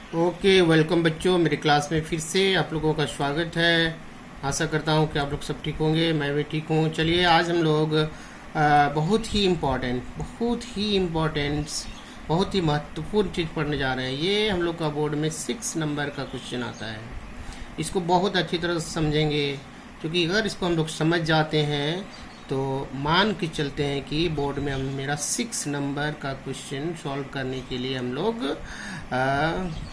Okay, welcome बच्चों। मेरी class में फिर से आप लोगों का स्वागत है। आशा करता हूँ कि आप लोग सब ठीक होंगे, मैं भी ठीक हूँ। चलिए, आज हम लोग बहुत ही इम्पोर्टेंट बहुत ही महत्वपूर्ण चीज़ पढ़ने जा रहे हैं। ये हम लोग का बोर्ड में 6 नंबर का क्वेश्चन आता है। इसको बहुत अच्छी तरह से समझेंगे, क्योंकि अगर इसको हम लोग समझ जाते हैं तो मान के चलते हैं कि बोर्ड में हम मेरा 6 नंबर का क्वेश्चन सॉल्व करने के लिए हम लोग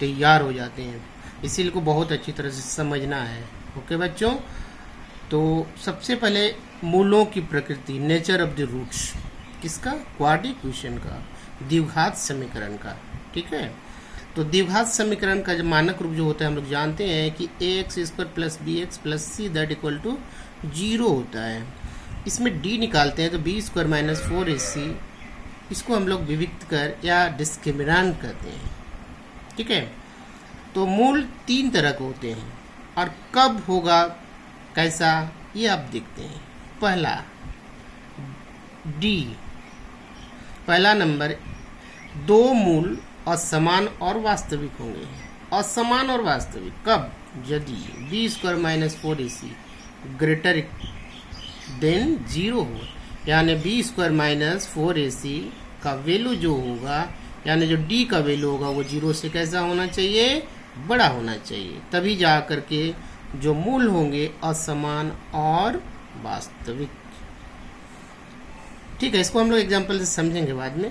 तैयार हो जाते हैं। इसीलिए को बहुत अच्छी तरह से समझना है। ओके बच्चों, तो सबसे पहले मूलों की प्रकृति, नेचर ऑफ द रूट्स, किसका? क्वाड्रेटिक इक्वेशन का, द्विघात समीकरण का। ठीक है, तो द्विघात समीकरण का जो मानक रूप जो होता है हम लोग जानते हैं कि ax² plus bx plus c that equal to 0 होता है। इसमें d निकालते हैं तो b² माइनस 4ac, इसको हम लोग विविक्त कर या डिस्क्रिमिनेंट करते हैं। ठीक है, तो मूल 3 तरह के होते हैं और कब होगा कैसा ये आप देखते हैं। पहला d, पहला नंबर, 2 मूल असमान और वास्तविक होंगे। असमान और वास्तविक कब? यदि b² minus 4ac greater than 0 हो, यानी b² माइनस 4ac का वैल्यू जो होगा, यानी जो d का वैल्यू होगा वो 0 से कैसा होना चाहिए? बड़ा होना चाहिए। तभी जा करके जो मूल होंगे असमान और वास्तविक। ठीक है, इसको हम लोग एग्जाम्पल से समझेंगे बाद में।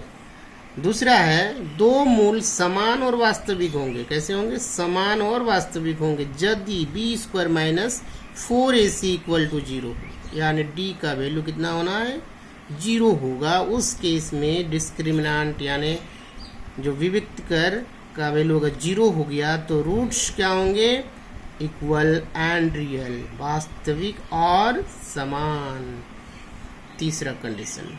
दूसरा है 2 मूल समान और वास्तविक होंगे। कैसे होंगे? समान और वास्तविक होंगे यदि b² minus 4ac equal to 0 हो, यानी d का वैल्यू कितना होना है? 0 होगा। उस केस में डिस्क्रिमिनेंट यानी जो विविक्त कर का वैल्यू होगा 0 हो गया, तो रूट्स क्या होंगे? इक्वल एंड रियल, वास्तविक और समान। तीसरा कंडीशन,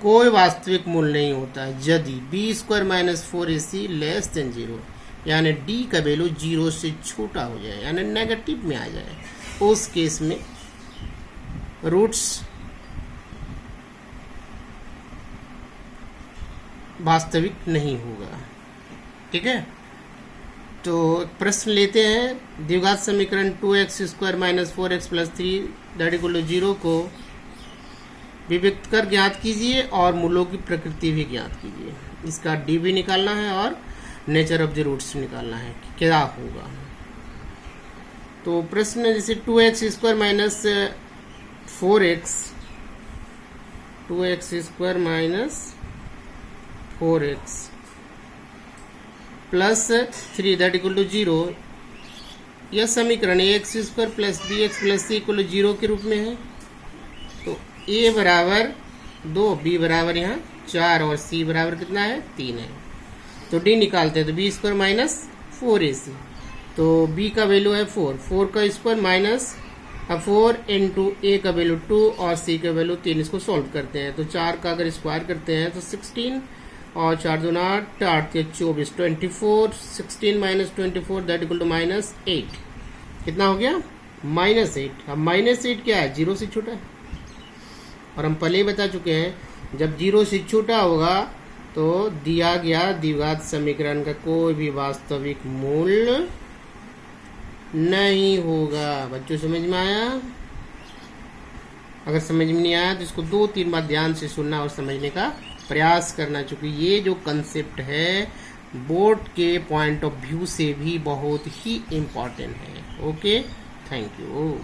कोई वास्तविक मूल नहीं होता यदि b² minus 4ac less than 0, यानी d का वैल्यू 0 से छोटा हो जाए, यानी नेगेटिव में आ जाए। उस केस में रूट्स वास्तविक नहीं होगा। ठीक है, तो प्रश्न लेते हैं। द्विघात समीकरण 2x² minus 4x plus 3 that equal to 0 को विविक्त कर ज्ञात कीजिए और मूलों की प्रकृति भी ज्ञात कीजिए। इसका डी भी निकालना है और नेचर ऑफ द रूट्स निकालना है कि क्या होगा। तो प्रश्न जैसे 2x² minus 4x, 2x² minus 4x plus 3 that equal to 0, यह समीकरण ax² plus bx plus c equal to 0 के रूप में है। तो a बराबर 2, b बराबर यहाँ 4 और c बराबर कितना है? 3 है। तो d निकालते हैं तो b² माइनस 4ac, तो b का वैल्यू है 4 का स्क्वायर माइनस 4 इंटू a का वैल्यू 2 और c का वैल्यू 3। इसको सॉल्व करते हैं तो 4 का अगर स्क्वायर करते हैं तो 16 और 4 2 8, 8 24, 24, 16 minus 24 that equal to minus 8। कितना हो गया? -8। अब -8 क्या है? 0 से छोटा है, और हम पहले ही बता चुके हैं जब 0 से छोटा होगा तो दिया गया द्विघात समीकरण का कोई भी वास्तविक मूल नहीं होगा। बच्चों समझ में आया? अगर समझ में नहीं आया तो इसको 2-3 बार ध्यान से सुनना और समझने का प्रयास करना, चूंकि ये जो कंसेप्ट है बोर्ड के पॉइंट ऑफ व्यू से भी बहुत ही इम्पोर्टेंट है। Okay, thank you.